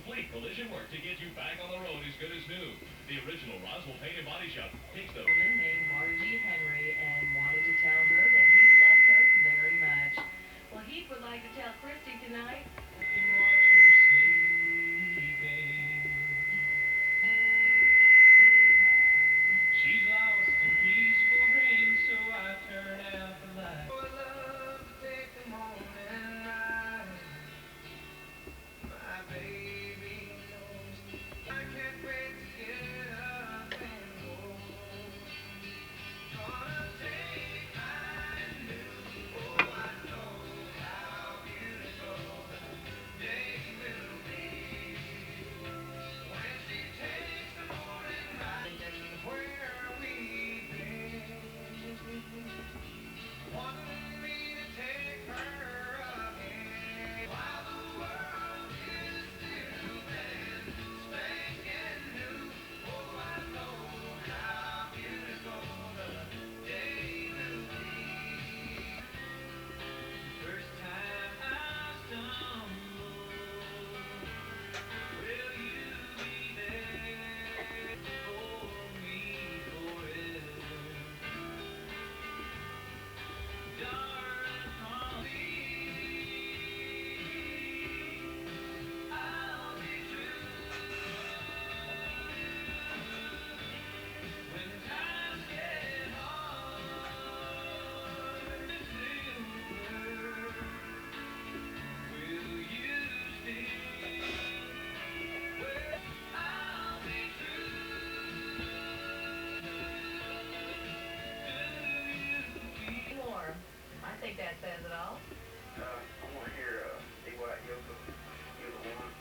complete collision work to get you back on the road as good as new. The original Roswell Paint and Body Shop takes the woman named Margie Henry and wanted to tell her that he loves her very much. Well, Heath would like to tell Christy tonight. can watch her sleeping. She's lost in peaceful dreams, so I turn out the light. Oh, I love to take the morning ride. My baby knows I can't wait to get up and go. Gonna take my new, oh, I know how beautiful the day will be when she takes the morning ride. Where we've been, wanting me to take her again. While the world is still brand spanking new, oh, I know how beautiful the day will be. First time I stumble, will you be there for me forever? Darling, promise I'll be true when times get hard. Will you stay? I'll be true. More. I think that says it all. I want to hear Hswaii Yoko. You the one.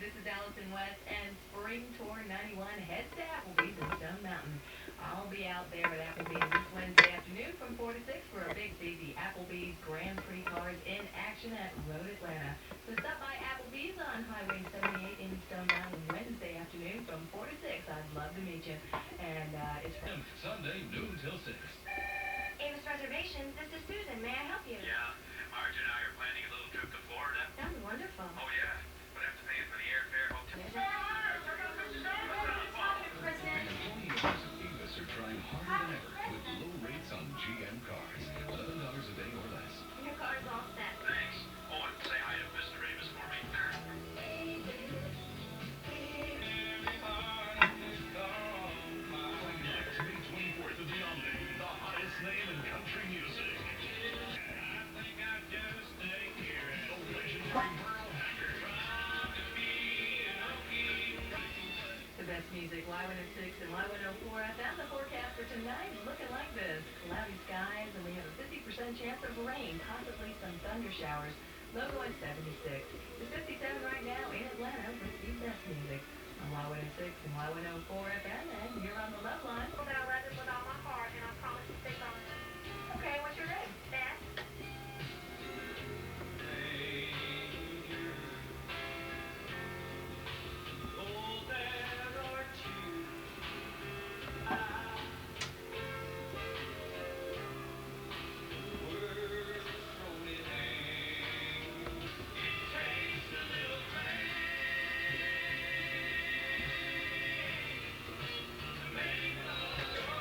This is Allison West and Spring Tour 91 heads to Applebee's in Stone Mountain. I'll be out there at Applebee's this Wednesday afternoon from 4 to 6 for a big see the Applebee's Grand Prix cars in action at Road Atlanta. So stop by Applebee's on Highway 78 in Stone Mountain Wednesday afternoon from 4 to 6. I'd love to meet you. And it's Sunday, noon till 6. Amos Reservations, this is Susan. May I help you? Yeah, Marge and I are planning a little trip to Florida. sounds wonderful. Oh, yeah, but have to pay for the airfare, hotel. Employee owners of Avis are trying harder than ever with low rates on GM cars. $11 a day or less. Your car's all set. Thanks. Oh, and say hi to Mr. Amos for me. Next, May 24th at the Omni, the hottest name in country music. I think I just stay here. The legendary Merle Haggard. The best music, Y106 and Y104 FM. The forecast for tonight is looking like this. Cloudy skies, and we have a 50% chance of rain, possibly some thunder showers. Low going 76. It's 57 right now in Atlanta with the best music on Y106 and Y104 FM, and you're on the love line. Well, then I'll run this with all my heart, and I promise to stay on. Okay, what's your name? Beth? Oh, there are two. Words thrown in anger. It takes a little pain to make love.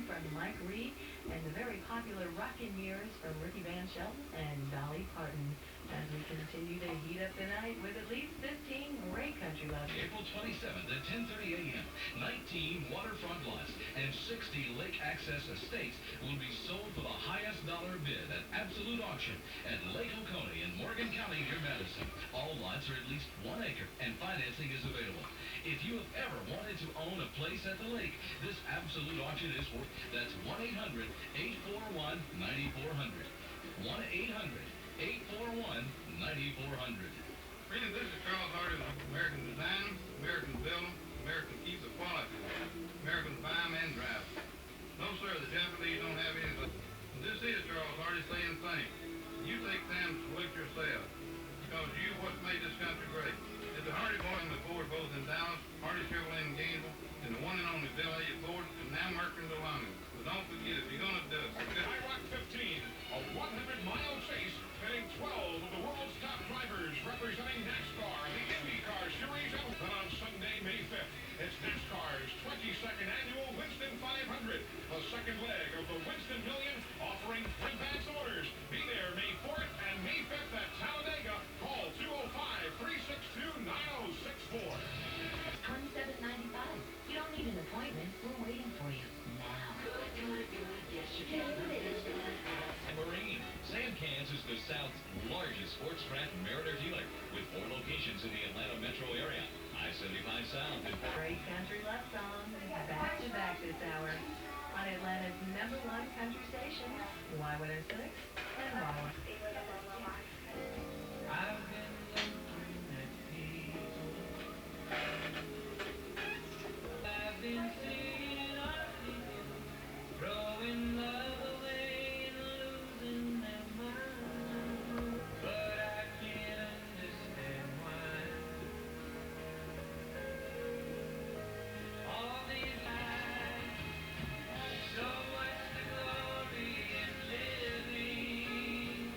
from Mike Reed, and the very popular Rockin' Years from Ricky Van Shelton and Dolly Parton. As we continue to heat up the night with at least 15 great country loves. April 27th at 10:30 a.m., 19 waterfront lots and 60 lake access estates will be sold for the highest dollar bid at absolute auction at Lake Oconee in Morgan County near Madison. All lots are at least 1 acre and financing is available. If you have ever wanted to own a place at the lake, this absolute auction is worth. That's 1-800-841-9400. 1-800-841-9400. Friends, this is Charles Hardy with American Design, American Building, American Keep the Quality, American Buy 'em and Drive 'em. No, sir, the Japanese don't have any, but this is Charles Hardy saying thanks. You take time to salute yourself, because you what's made this country great. It's the Hardy Boys with Ford both in Dallas, Hardy Chevrolet in Gainesville, and the one and only Bill Elliott Ford, and now Mercury in Delano. But don't forget, if you're going to do it, Iraq 15, a 100-mile chase, pitting 12 of the world's top drivers representing NASCAR, the IndyCar Series, and on Sunday, May 5th, it's NASCAR's 22nd annual Winston 500, the second leg of the Winston Million, offering free pass orders. Be there May 4th and May 5th at Talladega. Call 205-362-9064. $27.95. You don't need an appointment. We're waiting for you now. Good, yes you can. Marine. Sam Cans is the South's largest sports craft Mariner dealer with 4 locations in the Atlanta metro area. I-75 South and Great country love song, back to back this hour on Atlanta's #1 country station, Y106 and Y1. I've been looking at people. I've been singing our people, throwing love away and losing their mind. But I can't understand why. All these lies, so much the glory in living.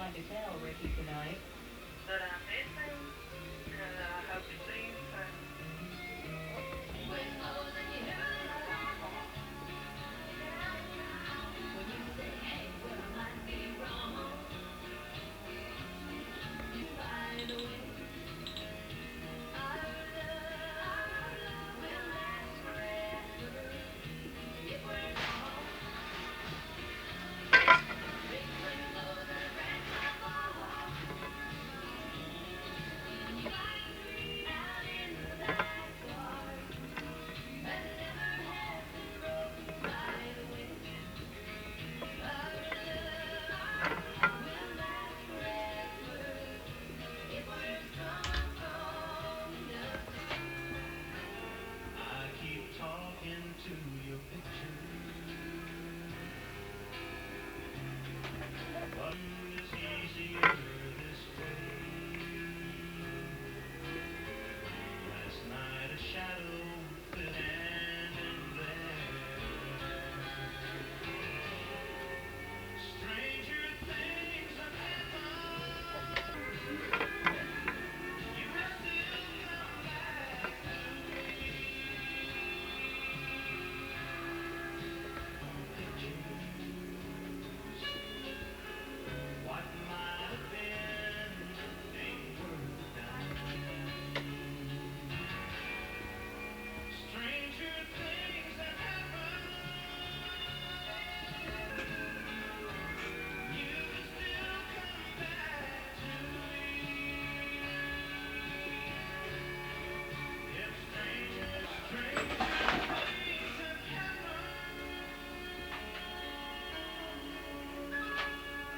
like to tell Ricky tonight? That I miss him, and I hope to see him soon. I keep talking to your picture, but it's easier this way. Last night a shadow fell standing there. Stranger things have happened. You will still come back to me. What might have been ain't worth a dime. Stranger things have happened. You can still come back to me. If stranger things have happened.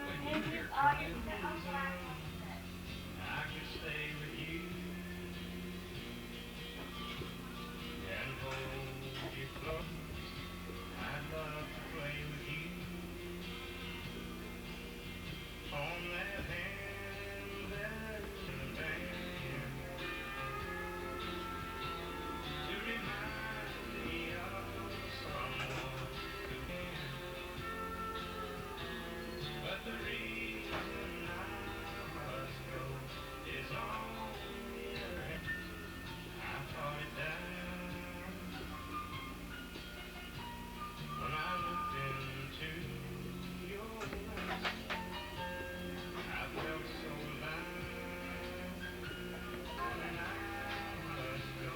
When you hear crying, I could stay with you and hold you close. I'd love to play with you on that hand that's in the band to remind me of someone who can. But the reason I must go is on the other hand. I thought it down when I looked into your eyes. I felt so alive. And I must go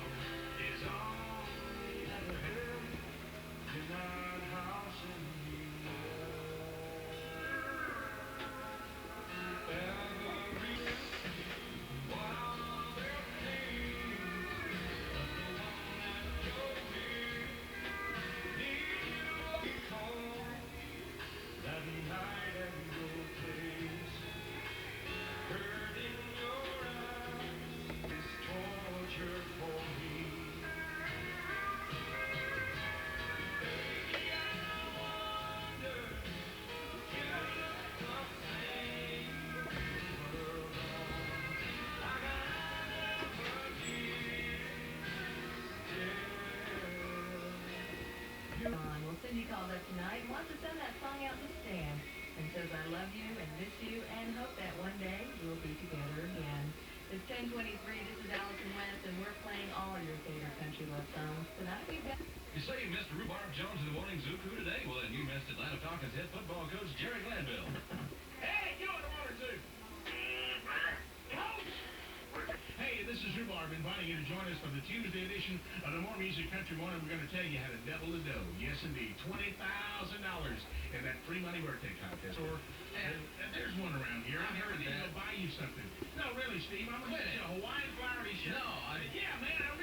is on the other hand. You're not housing me that night at your place, hurting your eyes is torture for me. Baby, I wonder if you look the same world like I never did. Yeah. Well, Cindy called up tonight and wants to send that song out to Stan and says, I love you and miss you and hope that one day we'll be together again. It's 10:23. This is Allison West, and we're playing all your favorite country love songs. Tonight we've got... you say you missed Rhubarb Jones in the morning zoo crew today? Well, then you missed Atlanta Falcons head football coach Jerry Glanville. Hey, you in the water too. Coach! Hey, this is Rhubarb inviting you to join us for the Tuesday edition of the More Music Country Morning. We're going to tell you how to double the dough. Yes, indeed. $20,000 in that free money birthday contest. And there's one around here. I heard he's going to buy you something. No, really, Steve. I'm going to get you a Hawaiian flowery shirt. No, Yeah, man, I'm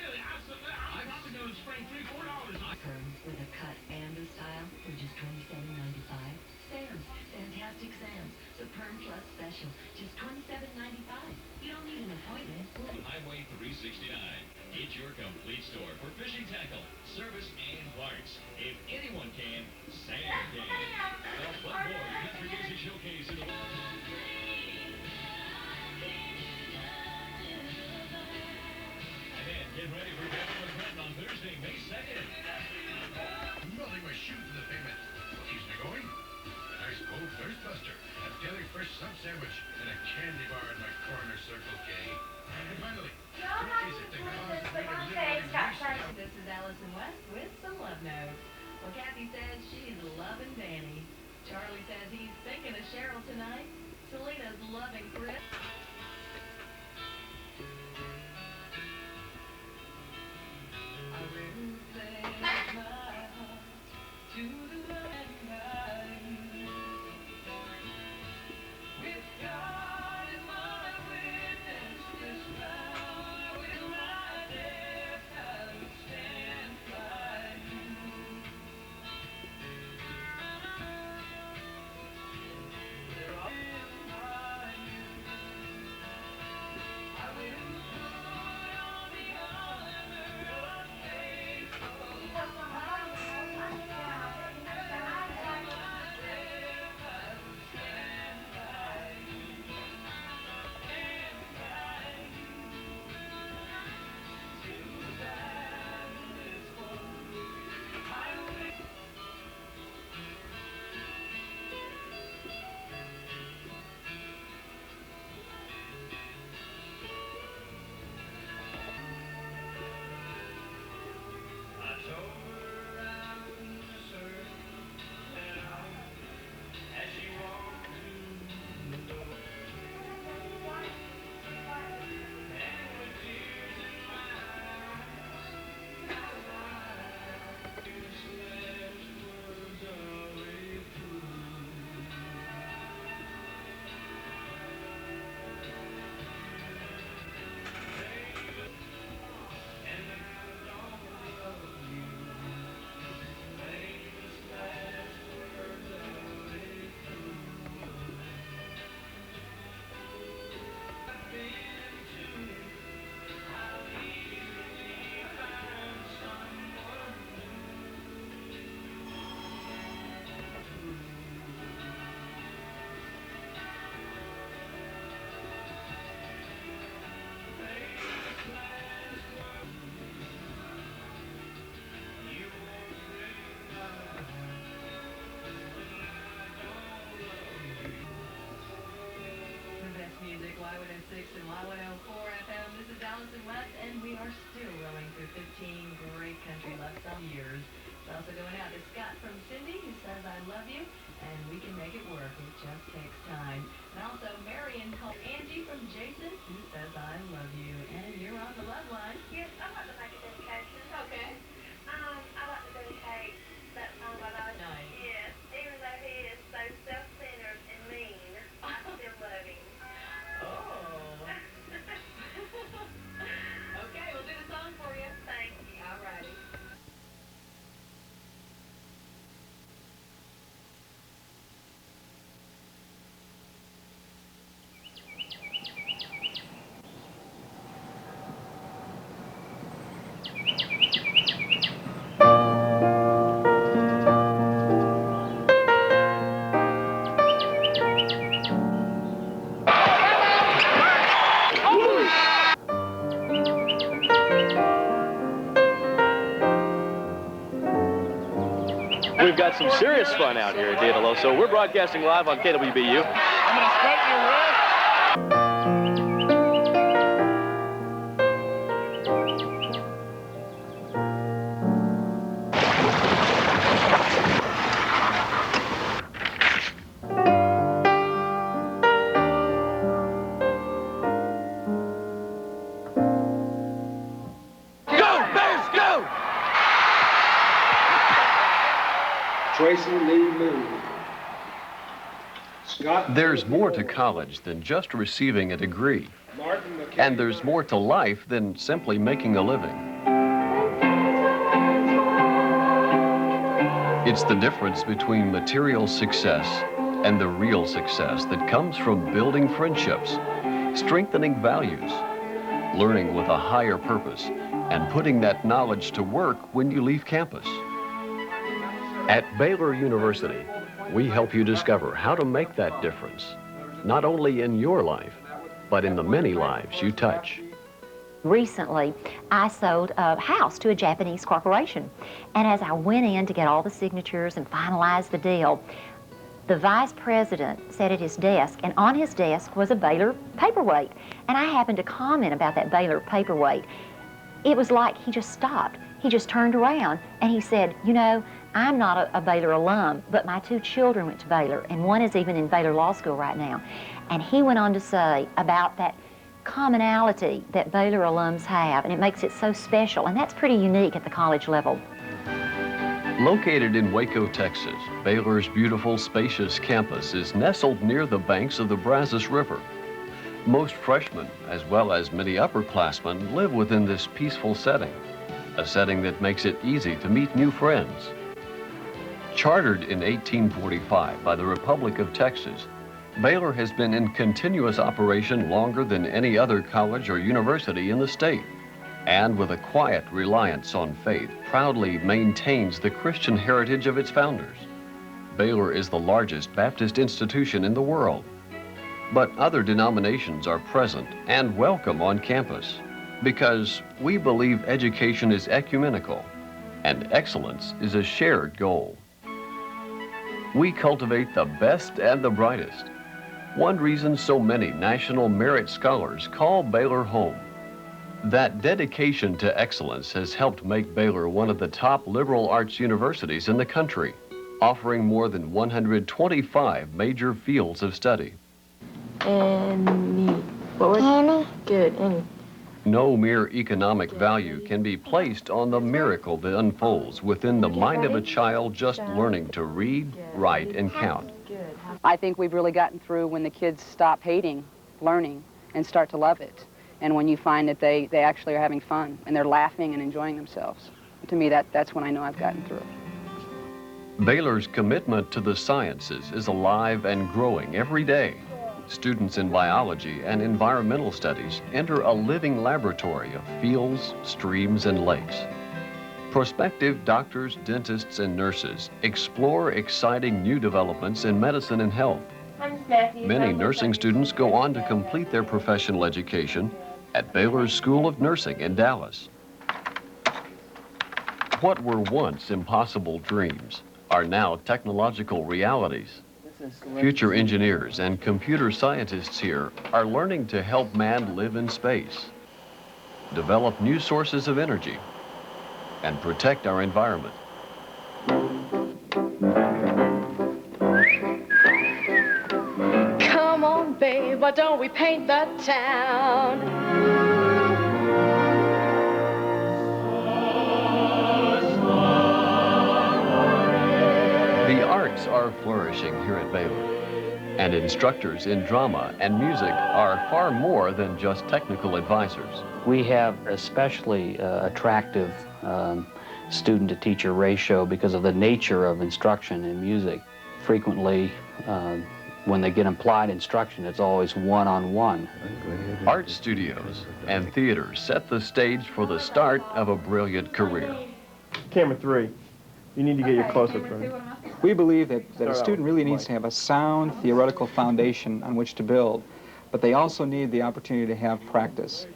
probably going to spring $3-4 on. Perms with a cut and a style for just $27.95. Sam's, Fantastic Sam's, the Perm Plus Special, just $27.95. You don't need an appointment. Highway 369. It's your complete store for fishing tackle, service, and parts. If anyone can, Sam can. The Floodboard Country Music Showcase in the... And then get ready for Devil with Brenton on Thursday, May 2nd. Nothing but shoot to the pavement. Keeps me going. Nice cold thirst buster. A deli fresh sub sandwich and a candy bar in my corner Circle K. And finally, cookies at the closet made of literally This is Allison West with some love notes. Well, Kathy says she's loving Danny. Charlie says he's thinking of Cheryl tonight. Selena's loving Chris. I will pledge my heart to the loving kind. With God as my witness, this vow with my death I will stand by you. They're all by you. I will put on the armor of music, Y106 and Y104 FM. This is Allison West, and we are still rolling through 15 great country love song years. It's also going out to Scott from Cindy, who says, I love you, and we can make it work. It just takes time. And also Marion called Angie from Jason, who says, I love you. And you're on the love line. Yes, I'd like to make a dedication. Okay. I'd like to dedicate that song by Nice. Yes, even though he is so self-centered and mean, I still love him. Oh. Okay, we'll do the song for you. Thank you. All righty. We've got some serious fun out here at Daedalus, so we're broadcasting live on KWBU. I'm going to straighten your wrist. There's more to college than just receiving a degree. And there's more to life than simply making a living. It's the difference between material success and the real success that comes from building friendships, strengthening values, learning with a higher purpose, and putting that knowledge to work when you leave campus. At Baylor University, we help you discover how to make that difference, not only in your life, but in the many lives you touch. Recently, I sold a house to a Japanese corporation, and as I went in to get all the signatures and finalize the deal, the vice president sat at his desk, and on his desk was a Baylor paperweight. And I happened to comment about that Baylor paperweight. It was like he just stopped. He just turned around and he said, you know, I'm not a Baylor alum, but my 2 children went to Baylor, and one is even in Baylor Law School right now. And he went on to say about that commonality that Baylor alums have, and it makes it so special, and that's pretty unique at the college level. Located in Waco, Texas, Baylor's beautiful, spacious campus is nestled near the banks of the Brazos River. Most freshmen, as well as many upperclassmen, live within this peaceful setting, a setting that makes it easy to meet new friends. Chartered in 1845 by the Republic of Texas, Baylor has been in continuous operation longer than any other college or university in the state, and with a quiet reliance on faith, proudly maintains the Christian heritage of its founders. Baylor is the largest Baptist institution in the world, but other denominations are present and welcome on campus because we believe education is ecumenical and excellence is a shared goal. We cultivate the best and the brightest. One reason so many national merit scholars call Baylor home. That dedication to excellence has helped make Baylor one of the top liberal arts universities in the country, offering more than 125 major fields of study. Any. What word? Any. Good, any. No mere economic value can be placed on the miracle that unfolds within the mind of a child just learning to read, write, and count. I think we've really gotten through when the kids stop hating learning and start to love it. And when you find that they actually are having fun and they're laughing and enjoying themselves. To me, that's when I know I've gotten through. Baylor's commitment to the sciences is alive and growing every day. Students in biology and environmental studies enter a living laboratory of fields, streams, and lakes. Prospective doctors, dentists, and nurses explore exciting new developments in medicine and health. Many nursing students go on to complete their professional education at Baylor's School of Nursing in Dallas. What were once impossible dreams are now technological realities. Future engineers and computer scientists here are learning to help man live in space, develop new sources of energy, and protect our environment. Come on, babe, why don't we paint the town? The arts are flourishing here at Baylor, and instructors in drama and music are far more than just technical advisors. We have especially attractive student-to-teacher ratio because of the nature of instruction in music. Frequently, when they get applied instruction, it's always one-on-one. Art studios and theaters set the stage for the start of a brilliant career. Camera 3. You need to get your close-up ready. We believe that a student really needs to have a sound theoretical foundation on which to build, but they also need the opportunity to have practice.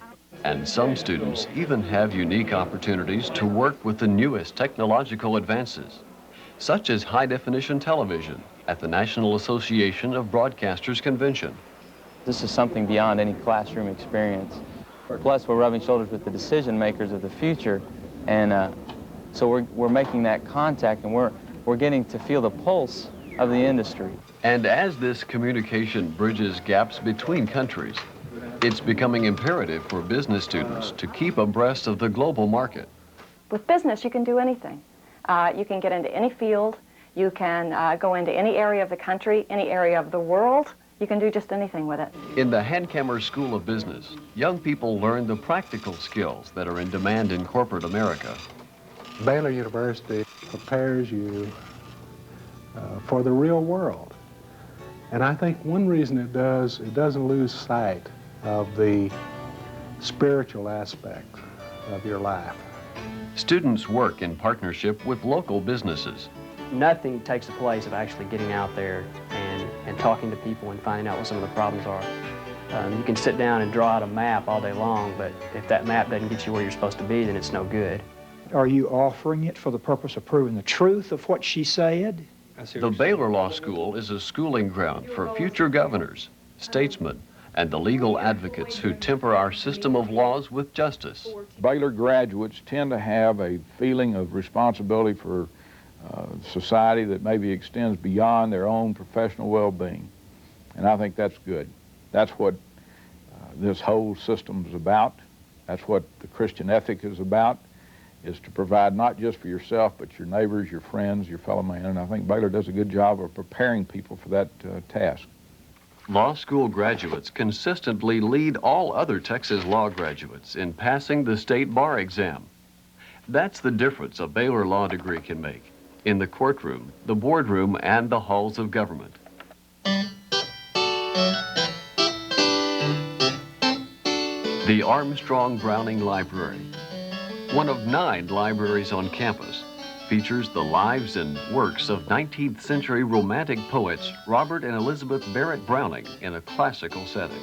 And some students even have unique opportunities to work with the newest technological advances, such as high-definition television at the National Association of Broadcasters Convention. This is something beyond any classroom experience. Plus, we're rubbing shoulders with the decision makers of the future, and so we're making that contact, and we're getting to feel the pulse of the industry. And as this communication bridges gaps between countries, it's becoming imperative for business students to keep abreast of the global market. With business, you can do anything. You can get into any field. You can go into any area of the country, any area of the world. You can do just anything with it. In the Hankamer School of Business, young people learn the practical skills that are in demand in corporate America. Baylor University prepares you for the real world. And I think one reason it doesn't lose sight of the spiritual aspect of your life. Students work in partnership with local businesses. Nothing takes the place of actually getting out there and talking to people and finding out what some of the problems are. You can sit down and draw out a map all day long, but if that map doesn't get you where you're supposed to be, then it's no good. Are you offering it for the purpose of proving the truth of what she said? The Baylor Law School is a schooling ground for future governors, statesmen, and the legal advocates who temper our system of laws with justice. Baylor graduates tend to have a feeling of responsibility for society that maybe extends beyond their own professional well-being. And I think that's good. That's what this whole system is about. That's what the Christian ethic is about, is to provide not just for yourself, but your neighbors, your friends, your fellow man. And I think Baylor does a good job of preparing people for that task. Law school graduates consistently lead all other Texas law graduates in passing the state bar exam. That's the difference a Baylor law degree can make in the courtroom, the boardroom, and the halls of government. The Armstrong Browning Library, one of 9 libraries on campus, features the lives and works of 19th century romantic poets Robert and Elizabeth Barrett Browning in a classical setting.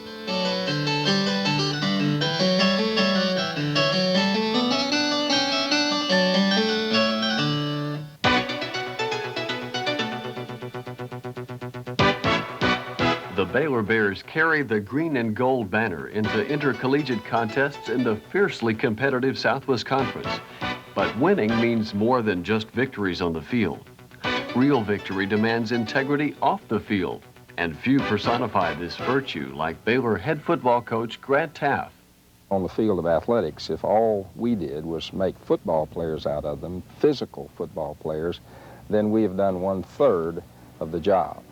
The Baylor Bears carry the green and gold banner into intercollegiate contests in the fiercely competitive Southwest Conference. But winning means more than just victories on the field. Real victory demands integrity off the field, and few personify this virtue like Baylor head football coach Grant Taft. On the field of athletics, if all we did was make football players out of them, physical football players, then we have done 1/3 of the job.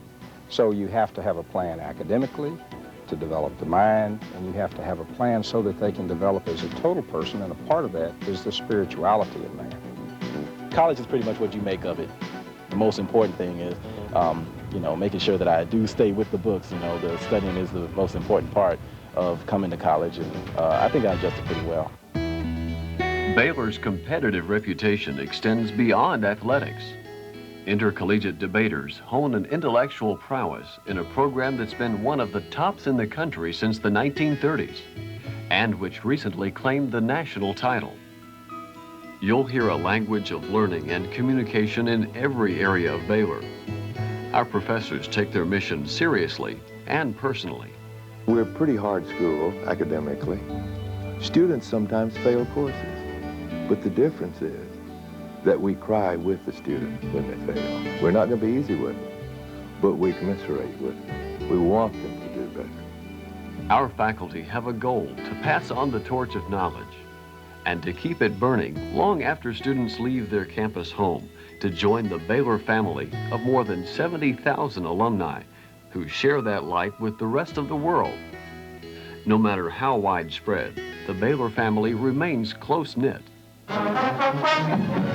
So you have to have a plan academically to develop the mind, and you have to have a plan so that they can develop as a total person, and a part of that is the spirituality of man. College is pretty much what you make of it. The most important thing is, you know, making sure that I do stay with the books. You know, the studying is the most important part of coming to college, and I think I adjusted pretty well. Baylor's competitive reputation extends beyond athletics. Intercollegiate debaters hone an intellectual prowess in a program that's been one of the tops in the country since the 1930s, and which recently claimed the national title. You'll hear a language of learning and communication in every area of Baylor. Our professors take their mission seriously and personally. We're a pretty hard school academically. Students sometimes fail courses, but the difference is that we cry with the students when they fail. We're not going to be easy with them, but we commiserate with them. We want them to do better. Our faculty have a goal to pass on the torch of knowledge and to keep it burning long after students leave their campus home to join the Baylor family of more than 70,000 alumni who share that light with the rest of the world. No matter how widespread, the Baylor family remains close-knit.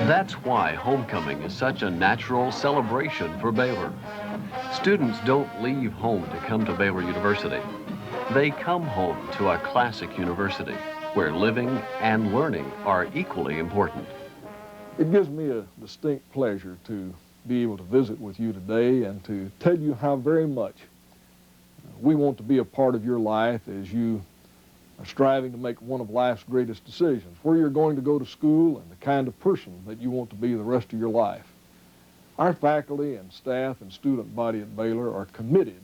That's why homecoming is such a natural celebration for Baylor. Students don't leave home to come to Baylor University. They come home to a classic university where living and learning are equally important. It gives me a distinct pleasure to be able to visit with you today and to tell you how very much we want to be a part of your life as you are striving to make one of life's greatest decisions, where you're going to go to school and the kind of person that you want to be the rest of your life. Our faculty and staff and student body at Baylor are committed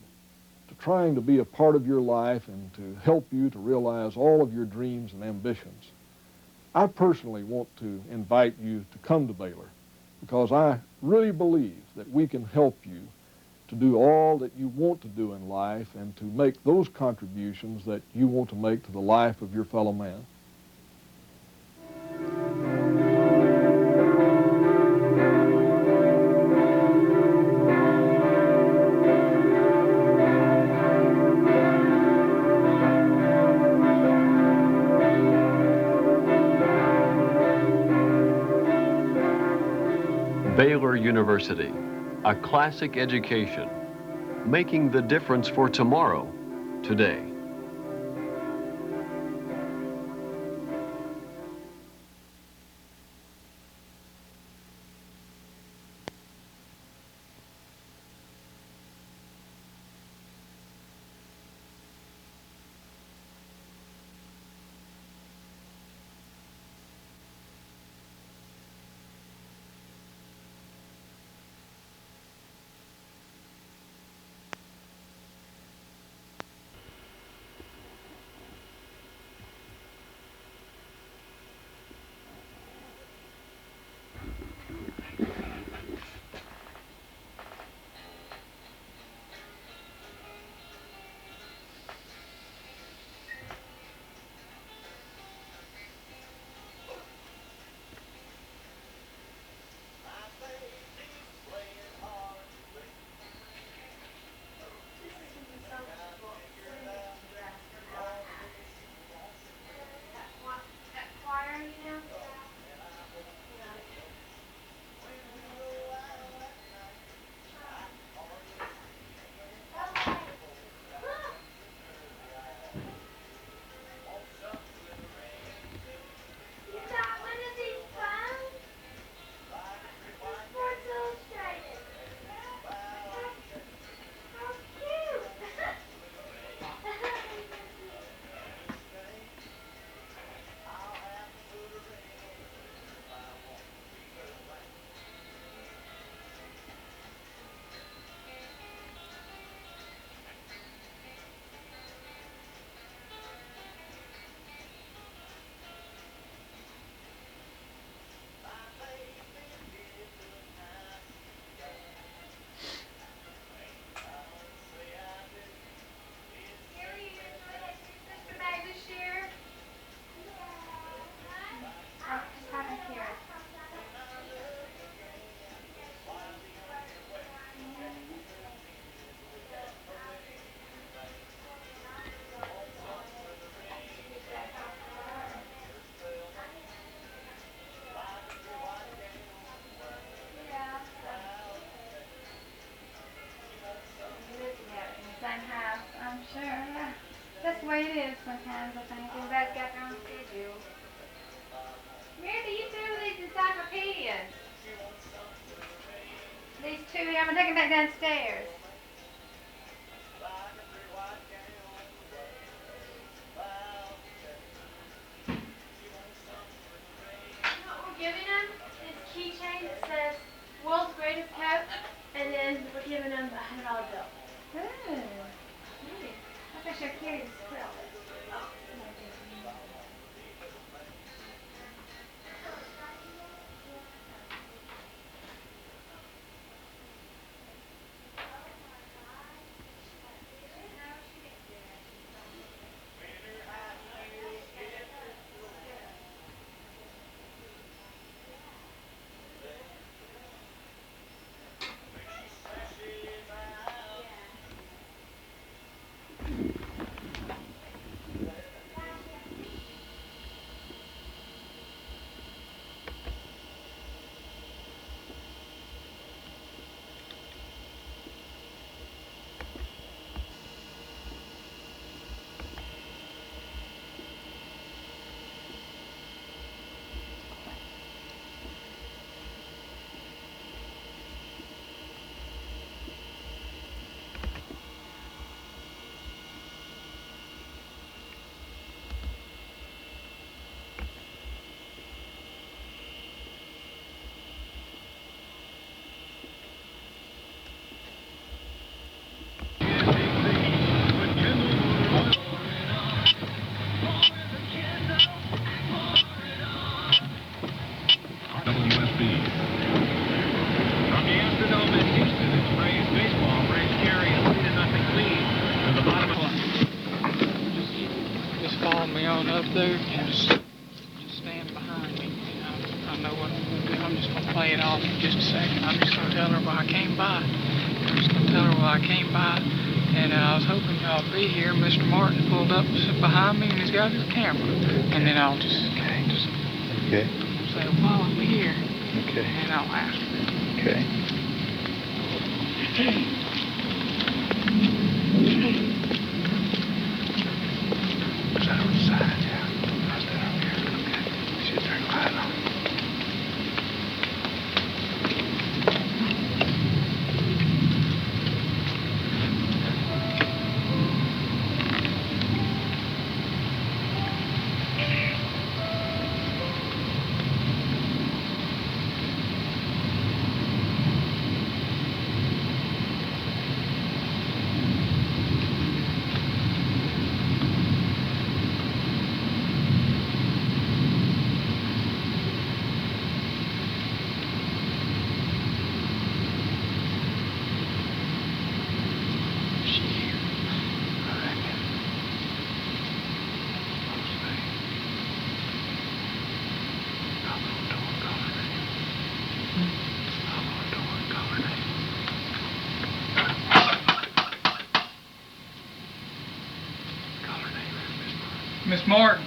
to trying to be a part of your life and to help you to realize all of your dreams and ambitions. I personally want to invite you to come to Baylor because I really believe that we can help you to do all that you want to do in life and to make those contributions that you want to make to the life of your fellow man. Baylor University, a classic education, making the difference for tomorrow, today. Yes, Mackenzie, thank you. That's got their own schedule. Mary, you two with these encyclopedias. These two here, I'm gonna take them back downstairs. We're giving them this keychain that says "World's Greatest Coach," and then we're giving them a $100 bill. Ooh. I think she'll carry this quill. Oh. Up there and just stand behind me. You know, I know what I'm going to do. I'm just going to play it off in just a second. I'm just going to tell her why I came by. I'm just going to tell her why I came by. And I was hoping y'all would be here. Mr. Martin pulled up behind me and he's got his camera. And then I'll just say, well, I'm here. Okay. And I'll ask her. Okay. Was that on the side? Yeah. How's that over here? Okay. Should turn the light on. Miss Martin.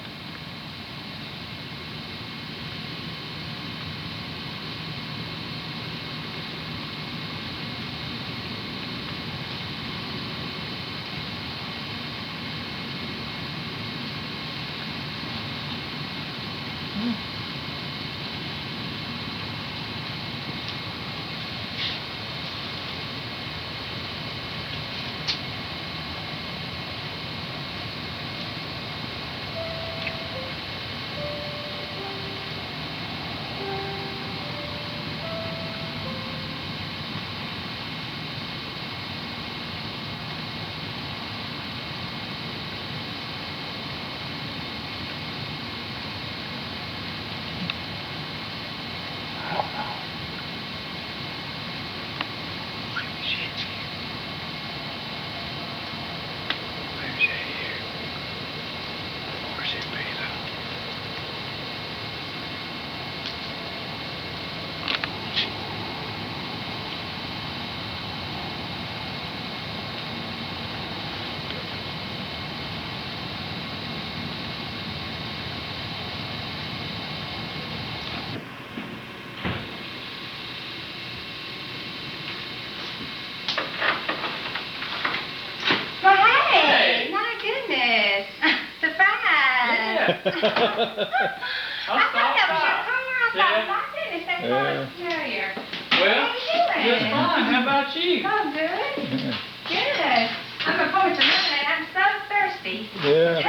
Well, just fine. How about you? Oh, good. Good. I'm going to pour some lemonade. I'm so thirsty. Well,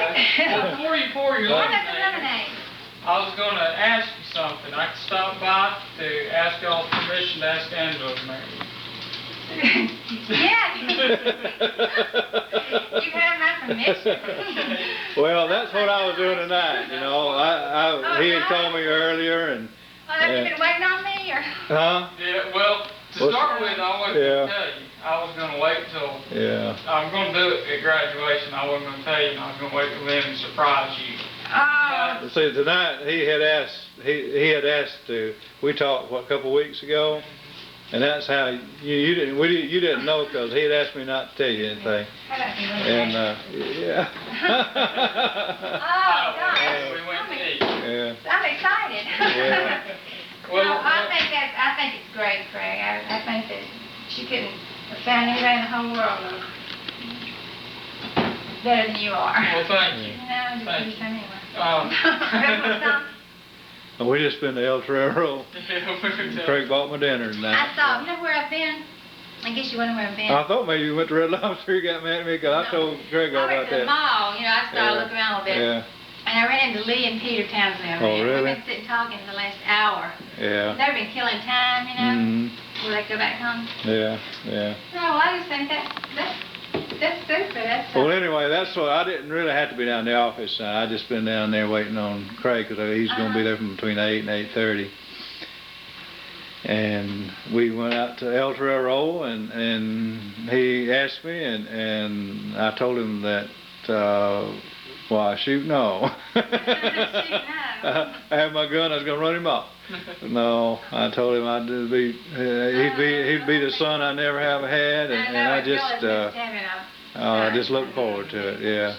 before you pour your What lemonade, is the lemonade? I was going to ask you something. I could stop by to ask y'all's permission to ask Angela to marry you. Yeah. You have my permission. Well, that's what I was doing tonight. You know, he had called me earlier, and. Well, have you been waiting on me, or? Huh? Yeah, well, to start with, I wasn't going to tell you. I was going to wait till... Yeah. I was going to do it at graduation. I wasn't going to tell you, and I was going to wait till then and surprise you. See, tonight he had asked to. We talked a couple weeks ago, and that's how you didn't know because he had asked me not to tell you anything. And yeah. Oh, God. We went to eat. Yeah. I'm excited. Yeah. Well, no, I think it's great, Craig. I think that she couldn't have found anybody in the whole world better than you are. Well, thank you. No, Thank just anyway. We just been to El Torero. Yeah, Craig bought my dinner tonight. I thought, you know where I've been? I guess you wonder where I've been. I thought maybe you went to Red Lobster. You got mad at me because I told Craig all I went about to the that. mall. You know, I started looking around a little bit. Yeah. And I ran into Lee and Peter Townsend over there. really? We've been sitting talking the last hour. Yeah. They've been killing time, you know, before they go back home. Yeah, yeah. No, I just think that's super. That's Well, anyway, that's what I didn't really have to be down in the office. I just been down there waiting on Craig because he's going to be there from between 8 and 8:30. And we went out to El Torero, and he asked me, and I told him that. Why, shoot, no. I had my gun, I was going to run him off. No, I told him he'd be the son I never have had, and I just look forward to it, yeah.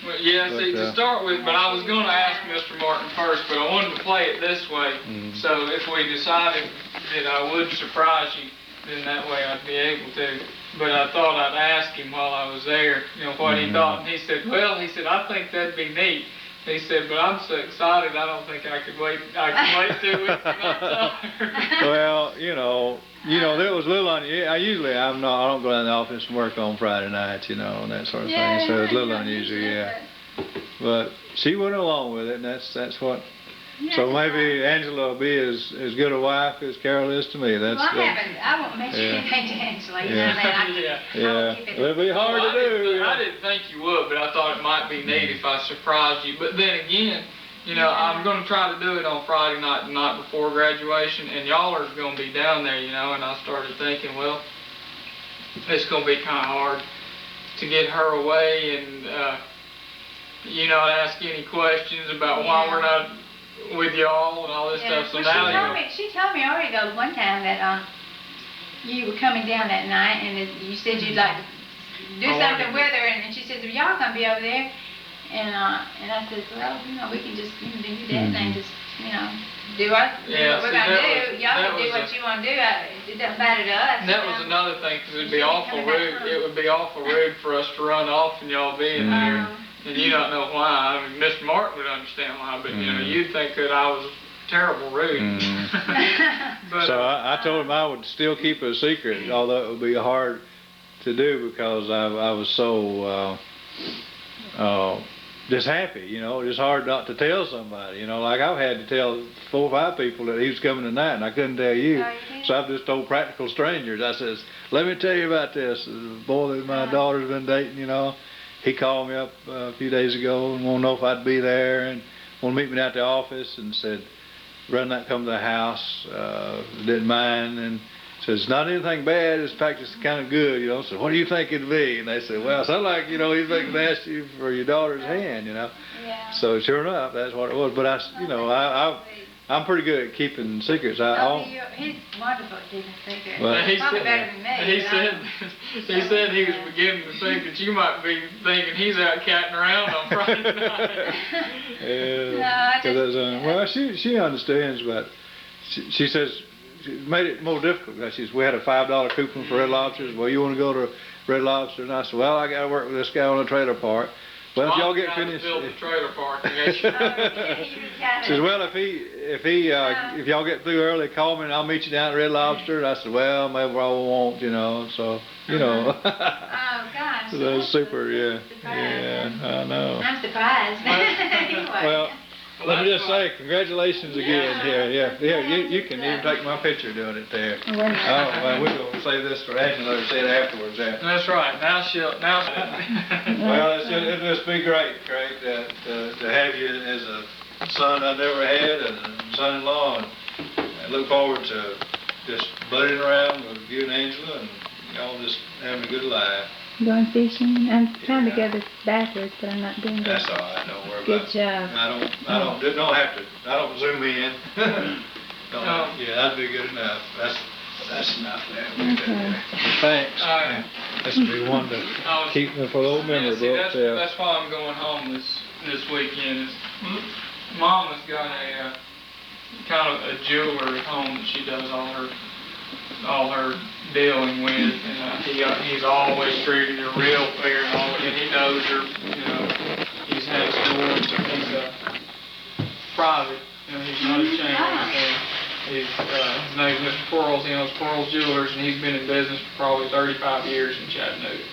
Well, yeah, see, to start with, but I was going to ask Mr. Martin first, but I wanted to play it this way. So if we decided that I would surprise you, then that way I'd be able to. But I thought I'd ask him while I was there, you know, what he thought. And he said, well, I think that'd be neat. He said, but I'm so excited, I don't think I could wait. I can wait 2 weeks and not tell her. Well, you know, there was a little unusual. I don't go down to the office and work on Friday nights, you know, and that sort of thing. So it's a little unusual, yeah. But she went along with it, and that's what. So maybe Angela will be as good a wife as Carol is to me. That's. Well, I won't mention anything to Angela. You know that. Yeah. It'll be hard to do. I didn't think you would, but I thought it might be neat if I surprised you. But then again, you know, I'm going to try to do it on Friday night, the night before graduation, and y'all are going to be down there, you know. And I started thinking, well, it's going to be kind of hard to get her away and, you know, to ask any questions about why we're not with y'all and all this stuff. So well, now she told me already though one time that you were coming down that night and you said you'd like to do something with her, and she said, well, y'all gonna be over there, and I said, well, you know, we can just do that thing, just you know, do what we're gonna do. Y'all can do what you want to do. It doesn't matter to us. That was another thing, because it'd be awful rude. It would be awful rude for us to run off and y'all being here. And you don't know why. I mean, Mr. Martin would understand why, but you know, you'd think that I was terrible rude. But, so I told him I would still keep it a secret, although it would be hard to do because I was so just happy, you know. It's hard not to tell somebody, you know. Like I've had to tell 4 or 5 people that he was coming tonight, and I couldn't tell you. So I've just told practical strangers. I says, let me tell you about this. The boy that my daughter's been dating, you know. He called me up a few days ago and wanted to know if I'd be there and wanted to meet me at the office and said, rather not come to the house, didn't mind, and says, not anything bad, in fact, it's kind of good, you know. So what do you think it'd be? And they said, well, it sounds like, you know, he's thinking to ask you for your daughter's hand, you know. Yeah. So sure enough, that's what it was. But I'm pretty good at keeping secrets. He's wonderful at keeping secrets. Well, He's probably better than me. He said he was beginning to think that you might be thinking he's out catting around on Friday night. Well, she understands, but she says she made it more difficult. She says, we had a $5 coupon for Red Lobsters. Well, you want to go to Red Lobster? And I said, well, I got to work with this guy on a trailer park. Well, if y'all Mom get tried to finished, build the trailer park. I guess. says, well, if y'all get through early, call me and I'll meet you down at Red Lobster. And I said, well, maybe I won't, you know. So, you know. Oh, gosh. So that's super, yeah. Yeah, I know. I'm surprised. Anyway. Well, let me just say, congratulations again. Yeah. You can even take my picture doing it there. Oh, wait a minute. Well, we're going to say this for Angela to say it afterwards. That's right. Well, it'll just be great to have you as a son I never had and a son-in-law, and I look forward to just butting around with you and Angela and y'all just having a good life. Going fishing. I'm trying to go this backwards, but I'm not doing that. That's all right. Don't worry Good about it. job. I don't have to. I don't zoom in. Yeah, that'd be good enough. That's enough there. Okay. Thanks. This would be one to keep me for the old memory book. That's why I'm going home this weekend. Mama's got a kind of a jeweler at home that she does all her dealing with, and he's always treated her real fair, and he knows her. You know, he's had stores. He's private. You know, he's not a chain or anything. His name's Mr. Quarles. He owns Quarles Jewelers, and he's been in business for probably 35 years in Chattanooga.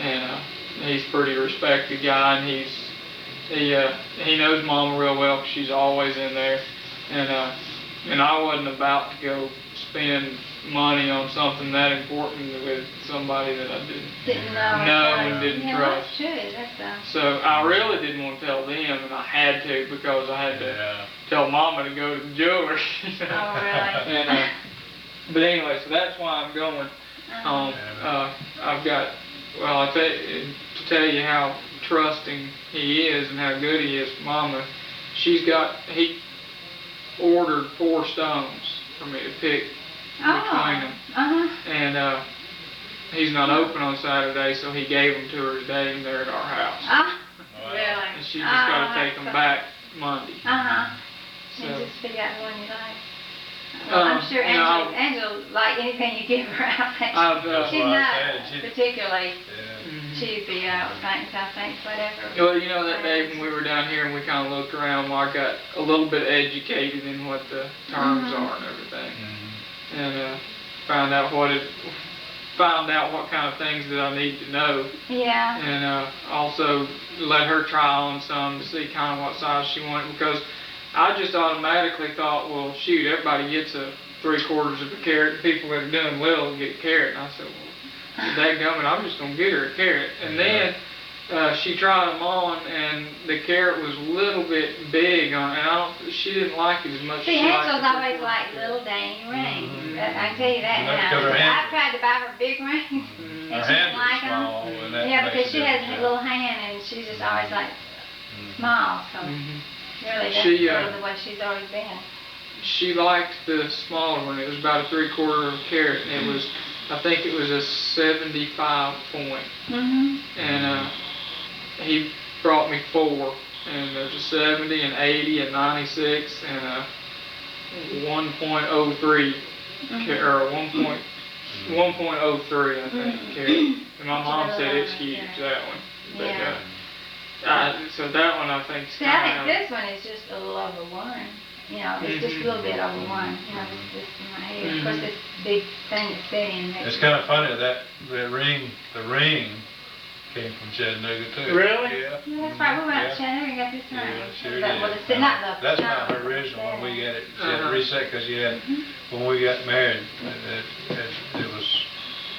And he's a pretty respected guy, and he knows Mama real well 'cause she's always in there. And I wasn't about to go spend money on something that important with somebody that I didn't know and didn't trust. That's true. So I really didn't want to tell them, and I had to because I had to tell Mama to go to the jeweler. You know? Oh, really? And, but anyway, so that's why I'm going. I've got, well, to tell you how trusting he is and how good he is, Mama, he ordered 4 stones for me to pick between them. And he's not open on Saturday, so he gave them to her today, and they're at our house. Really? And she just got to take them back Monday. So just figure out the one you like. Well, I'm sure Angela like anything you give her. I think she's not particularly cheapy. I think whatever. Well, you know, that day when we were down here and we kind of looked around, well, I got a little bit educated in what the terms are and everything, and found out what kind of things that I need to know. Yeah. And also let her try on some to see kind of what size she wanted, because I just automatically thought, well, shoot, everybody gets a 3/4 of a carat. People that are doing well get a carat. And I said, well, dadgummit, I'm just going to get her a carat. And then she tried them on, and the carat was a little bit big on, and she didn't like it as much. See, Angel's always liked little dainty rings. I can tell you that now. I've tried to buy her big rings. Her She hands didn't like are them. small, and that Yeah, makes because a she has difference. a little hand, and she's just always like small. So really, that's She, sort of the way she's always been. She liked the smaller one. It was about a 3/4 of a carat, and it was, I think it was a 75 point. And he brought me 4, and there's a 70, an 80, a 96, and a 1.03 or 1.03, I think, carat. And my mom said it's huge, that one. But so that one I think is See, I think this one is just a little over 1. You know, it's just a little bit over 1. You know, this in my head. Of course, this big thing that's sitting in It's kind of funny that the ring came from Chattanooga too. Really? Yeah. Yeah, that's right. We went out to Chattanooga and got this ring. Yeah, sure That did. was that's That's not her original when we got it. She had it reset because when we got married, it was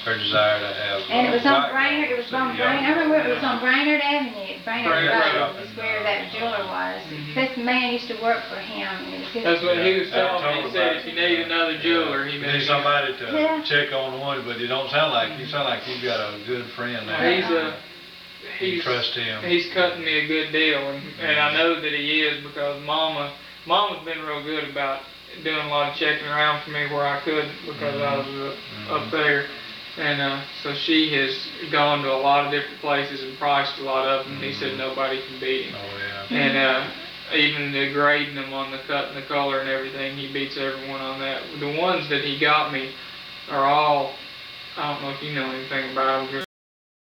her desire to have. And it was on Brainerd. It was on Brainerd. I remember it was on Brainerd Avenue. Brainerd Road is where that jeweler was. This man used to work for him. It was his. That's what he was telling me. He said if you need another jeweler, he You need somebody to check on one, but you don't sound like you've got a good friend there. He's trust him. He's cutting me a good deal, and I know that he is because Mama's been real good about doing a lot of checking around for me where I could because I was up there. And so she has gone to a lot of different places and priced a lot of them. He said nobody can beat him. Oh, yeah. And even the grading them on the cut and the color and everything, he beats everyone on that. The ones that he got me are all, I don't know if you know anything about them.